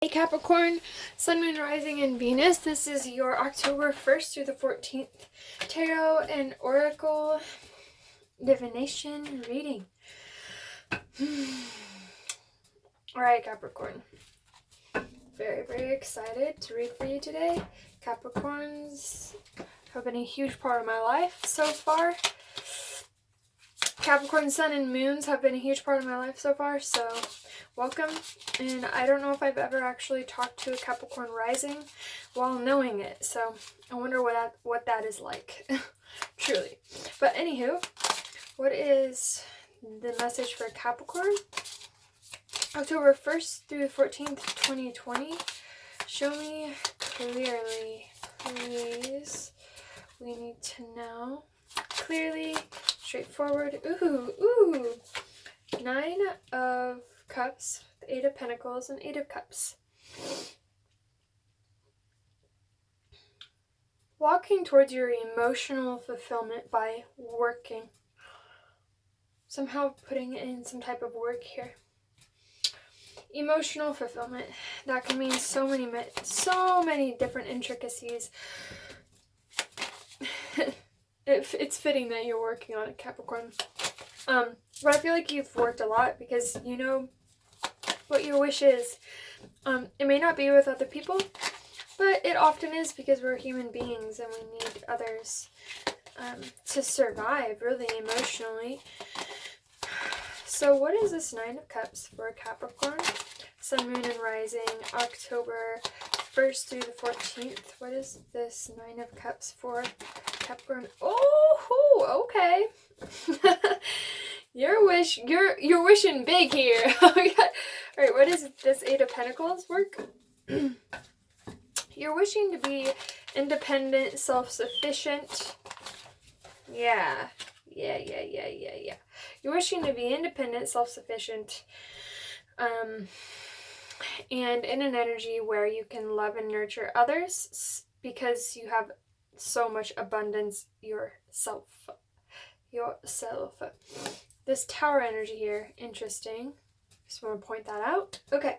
Hey Capricorn, Sun, Moon, Rising, and Venus. This is your October 1st through the 14th Tarot and Oracle Divination reading. Alright Capricorn, very excited to read for you today. Capricorns have been a huge part of my life so far. Capricorn Sun and Moons have been a huge part of my life so far, so welcome. And I don't know if I've ever actually talked to a Capricorn Rising while knowing it, so I wonder what that is like, truly. But anywho, what is the message for Capricorn? October 1st through the 14th, 2020. Show me clearly, please. We need to know clearly. Straightforward. Ooh. 9 of Cups, 8 of Pentacles, and 8 of Cups. Walking towards your emotional fulfillment by working. Somehow putting in some type of work here. Emotional fulfillment. That can mean so many different intricacies. It's fitting that you're working on it, Capricorn. But I feel like you've worked a lot because you know what your wish is. It may not be with other people, but it often is because we're human beings and we need others to survive, really, emotionally. So what is this 9 of Cups for Capricorn? Sun, Moon, and Rising, October 1st through the 14th. What is this 9 of Cups for Capricorn? Oh, okay. You're wishing big here. Oh my God. All right, what is this 8 of Pentacles work? You're wishing to be independent, self-sufficient. Yeah. You're wishing to be independent, self-sufficient, and in an energy where you can love and nurture others because you have so much abundance yourself. This Tower energy here, interesting. Just want to point that out. Okay.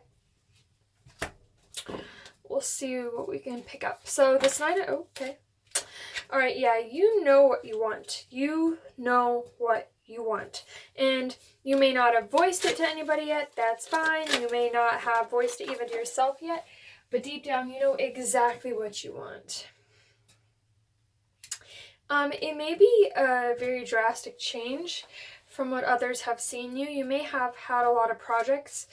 We'll see what we can pick up. So this 9 of, okay. Alright, yeah, you know what you want. You know what you want. And you may not have voiced it to anybody yet. That's fine. You may not have voiced it even to yourself yet. But deep down, you know exactly what you want. It may be a very drastic change from what others have seen you. You may have had a lot of projects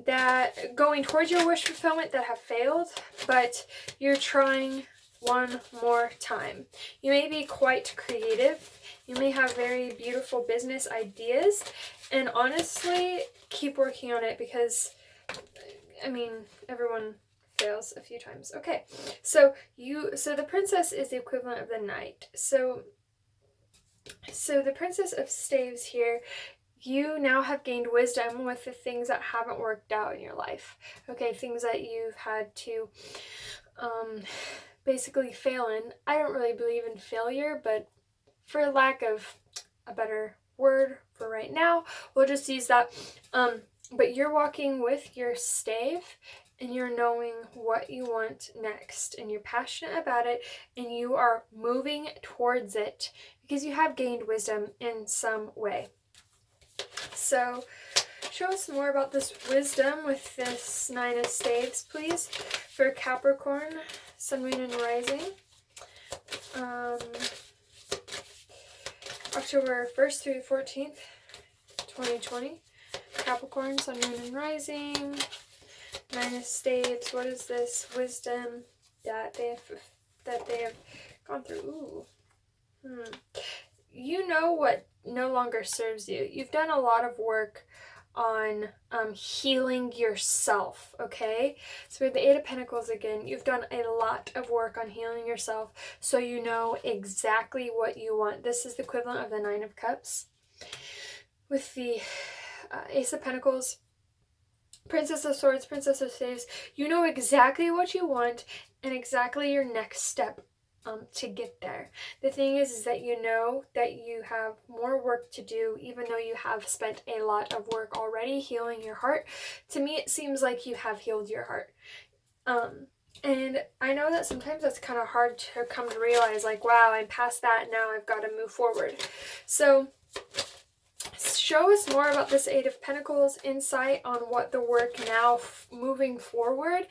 that going towards your wish fulfillment that have failed, but you're trying one more time. You may be quite creative. You may have very beautiful business ideas, and honestly, keep working on it because, I mean, everyone fails a few times. Okay, so the Princess is the equivalent of the Knight. So the Princess of Staves here, you now have gained wisdom with the things that haven't worked out in your life. Okay, things that you've had to basically fail in. I don't really believe in failure, but for lack of a better word for right now, we'll just use that. But you're walking with your stave and you're knowing what you want next and you're passionate about it and you are moving towards it because you have gained wisdom in some way. So show us more about this wisdom with this 9 of Staves, please, for Capricorn, Sun, Moon, and Rising. October 1st through the 14th, 2020. Capricorn, Sun, Moon, and Rising. 9 of Staves. What is this wisdom that they have gone through? You know what no longer serves you. You've done a lot of work on healing yourself, okay? So with the 8 of Pentacles again, you've done a lot of work on healing yourself, so you know exactly what you want. This is the equivalent of the 9 of Cups. With the Ace of Pentacles, Princess of Swords, Princess of Staves, you know exactly what you want and exactly your next step to get there. The thing is that you know that you have more work to do, even though you have spent a lot of work already healing your heart. To me, it seems like you have healed your heart. And I know that sometimes that's kind of hard to come to realize, like, wow, I'm past that, now I've got to move forward. So show us more about this Eight of Pentacles, insight on what the work now moving forward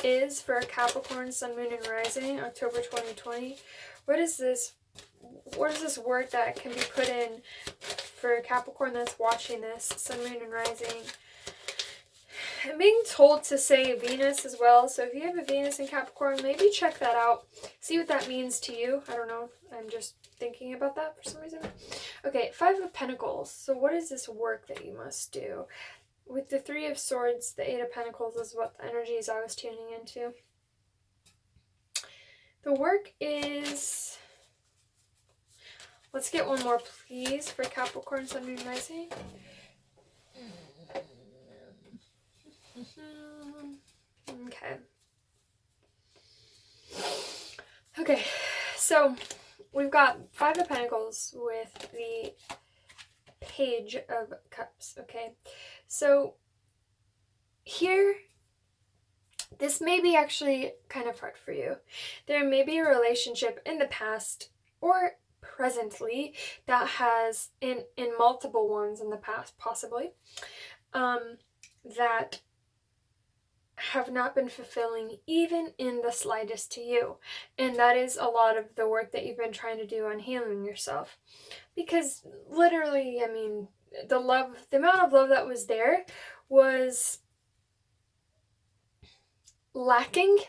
is for Capricorn, Sun, Moon, and Rising, October 2020. What is this word that can be put in for Capricorn that's watching this, Sun, Moon, and Rising? I'm being told to say Venus as well, so if you have a Venus in Capricorn, maybe check that out. See what that means to you. I don't know. I'm just thinking about that for some reason. Okay, Five of Pentacles. So what is this work that you must do? With the Three of Swords, the Eight of Pentacles is what the energies I was tuning into. The work is... Let's get one more, please, for Capricorn, Sun, Moon, Rising. Okay, so we've got Five of Pentacles with the Page of Cups, okay? So here, this may be actually kind of hard for you. There may be a relationship in the past or presently that has, in multiple ones in the past, possibly, that have not been fulfilling even in the slightest to you. And that is a lot of the work that you've been trying to do on healing yourself. Because literally, I mean, the amount of love that was there was lacking.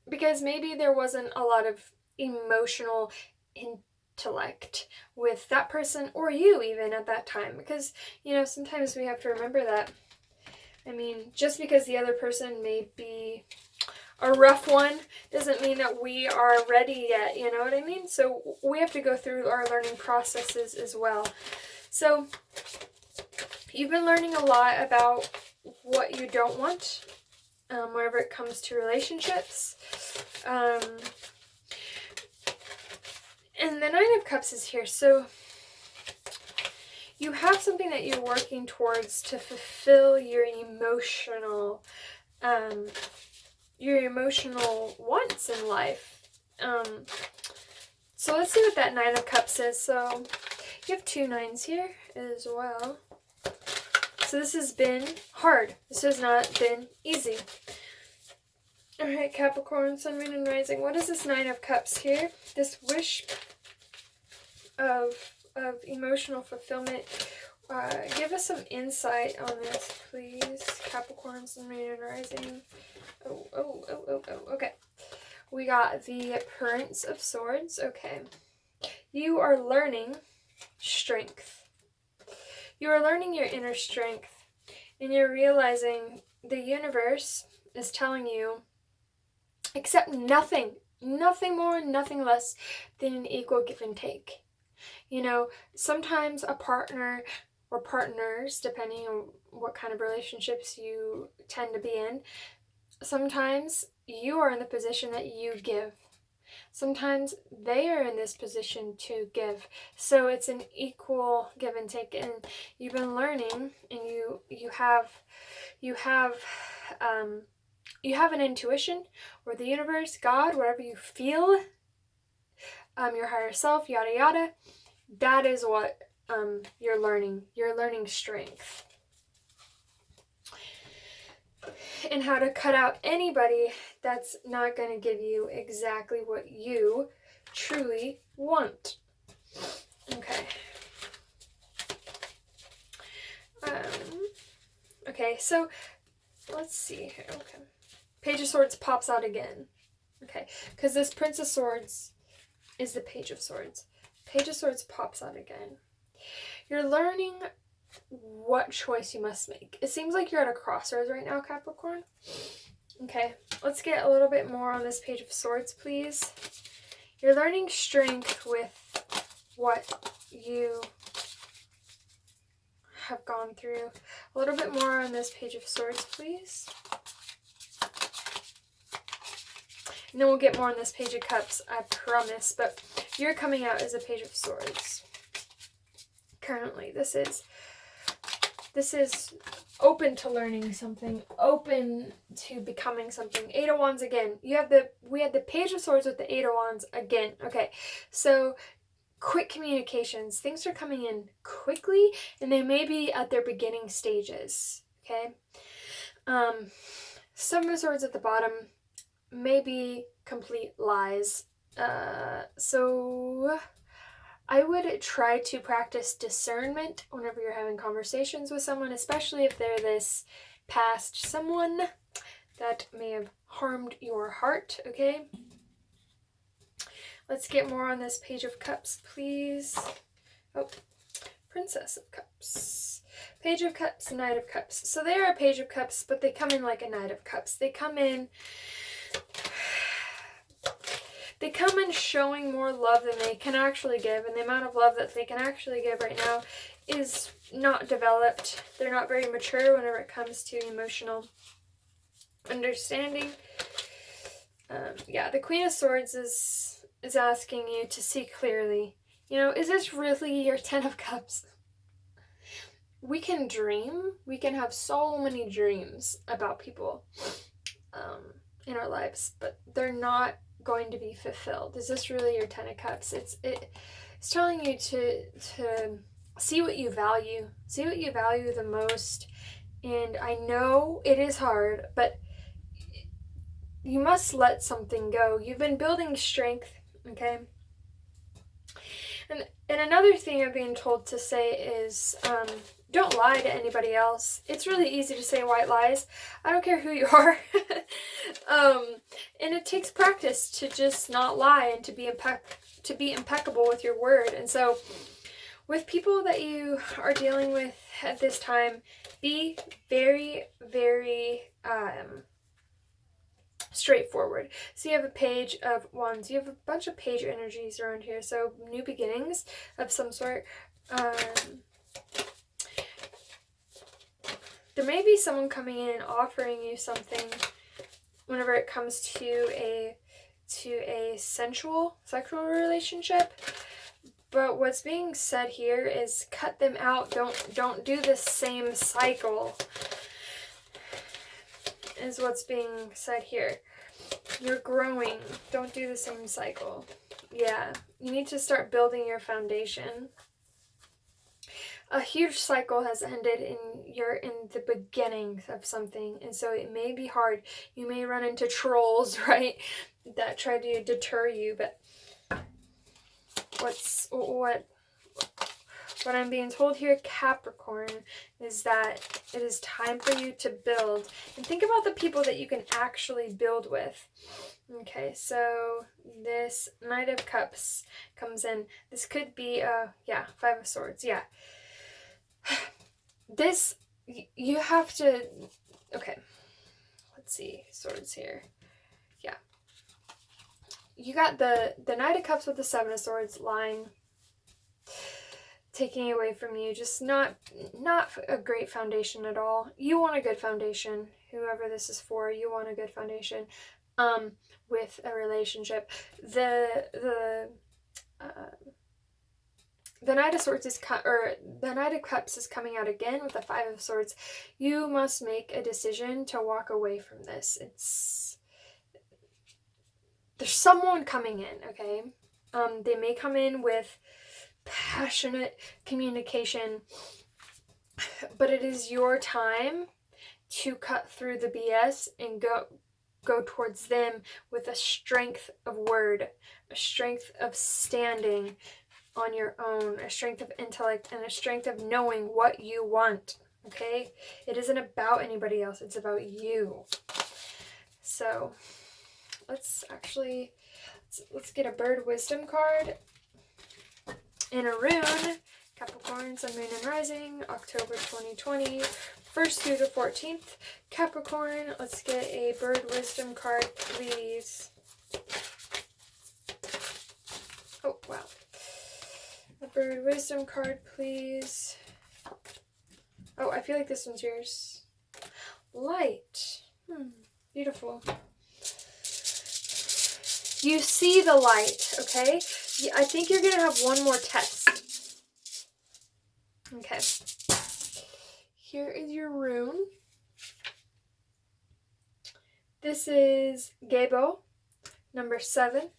Because maybe there wasn't a lot of emotional intellect with that person or you even at that time. Because, you know, sometimes we have to remember that. I mean, just because the other person may be a rough one doesn't mean that we are ready yet, you know what I mean? So we have to go through our learning processes as well. So you've been learning a lot about what you don't want whenever it comes to relationships. And the Nine of Cups is here. So you have something that you're working towards to fulfill your emotional wants in life. So let's see what that Nine of Cups is. So you have two nines here as well. So this has been hard. This has not been easy. Alright, Capricorn, Sun, Moon, and Rising. What is this Nine of Cups here? This wish of emotional fulfillment. Give us some insight on this, please. Capricorn, Sun, Moon, and Rising. Okay. We got the Prince of Swords. Okay. You are learning strength. You are learning your inner strength. And you're realizing the universe is telling you, accept nothing more, nothing less than an equal give and take. You know, sometimes a partner or partners, depending on what kind of relationships you tend to be in, sometimes you are in the position that you give. Sometimes they are in this position to give. So it's an equal give and take. And you've been learning, and you have an intuition, or the universe, God, whatever you feel, your higher self, yada yada. That is what you're learning. You're learning strength. And how to cut out anybody that's not going to give you exactly what you truly want. Okay. Okay, so let's see here. Okay. Page of Swords pops out again. Okay, because this Prince of Swords is the Page of Swords. Page of Swords pops out again. You're learning what choice you must make. It seems like you're at a crossroads right now, Capricorn. Okay, let's get a little bit more on this Page of Swords, please. You're learning strength with what you have gone through. A little bit more on this Page of Swords, please. And then we'll get more on this Page of Cups, I promise. But you're coming out as a Page of Swords. Currently, this is open to learning something, open to becoming something. Eight of Wands again. We had the Page of Swords with the Eight of Wands again. Okay, so quick communications. Things are coming in quickly, and they may be at their beginning stages. Okay. Some of Swords at the bottom may be complete lies. So I would try to practice discernment whenever you're having conversations with someone, especially if they're this past someone that may have harmed your heart, okay? Let's get more on this Page of Cups, please. Oh, Princess of Cups. Page of Cups, Knight of Cups. So they are a Page of Cups, but they come in like a Knight of Cups. They come in showing more love than they can actually give, and the amount of love that they can actually give right now is not developed. They're not very mature whenever it comes to emotional understanding. Yeah, the Queen of Swords is asking you to see clearly. You know, is this really your 10 of Cups? We can dream. We can have so many dreams about people in our lives, but they're not going to be fulfilled. Is this really your 10 of Cups? It's telling you to see what you value. See what you value the most. And I know it is hard, but you must let something go. You've been building strength, okay? And another thing I'm being told to say is don't lie to anybody else. It's really easy to say white lies. I don't care who you are. And it takes practice to just not lie and to be impeccable with your word. And so with people that you are dealing with at this time, be very, very straightforward. So you have a Page of Wands. You have a bunch of page energies around here. So new beginnings of some sort. There may be someone coming in and offering you something whenever it comes to a sexual relationship. But what's being said here is cut them out. Don't do the same cycle, is what's being said here. You're growing. Don't do the same cycle. Yeah, you need to start building your foundation. A huge cycle has ended you're in the beginning of something, and so it may be hard. You may run into trolls, right, that try to deter you, but what I'm being told here, Capricorn, is that it is time for you to build. And think about the people that you can actually build with. Okay, so this Knight of Cups comes in. This could be, yeah, Five of Swords, yeah. This, you have to, okay, let's see, Swords here. Yeah. You got the Knight of Cups with the Seven of Swords lying, taking away from you. Just not a great foundation at all. You want a good foundation. Whoever this is for, you want a good foundation with a relationship. The Knight of Swords the Knight of Cups is coming out again with the Five of Swords. You must make a decision to walk away from this. There's someone coming in, okay? They may come in with passionate communication, but it is your time to cut through the BS and go towards them with a strength of word, a strength of standing on your own, a strength of intellect, and a strength of knowing what you want, okay? It isn't about anybody else, it's about you. So let's get a bird wisdom card in a rune. Capricorn, Sun, Moon, and Rising, October 2020, 1st through the 14th. Capricorn, let's get a bird wisdom card, please. Oh, wow. A bird wisdom card, please. Oh, I feel like this one's yours. Light. Beautiful. You see the light, okay? I think you're going to have one more test. Okay. Here is your rune. This is Gabo, number 7.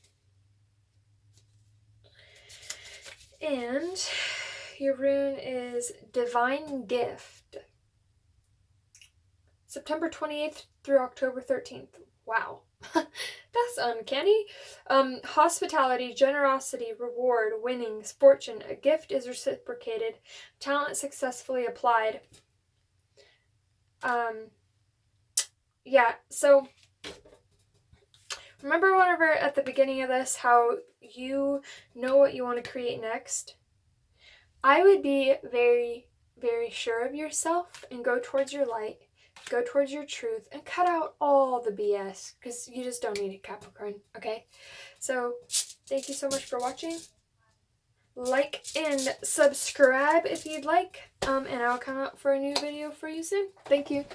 And your rune is Divine Gift. September 28th through October 13th. Wow. That's uncanny. Hospitality, generosity, reward, winnings, fortune. A gift is reciprocated. Talent successfully applied. Yeah, so remember whenever at the beginning of this how you know what you want to create next? I would be very, very sure of yourself and go towards your light, go towards your truth, and cut out all the BS because you just don't need it, Capricorn, okay? So thank you so much for watching. Like and subscribe if you'd like, and I'll come out for a new video for you soon. Thank you.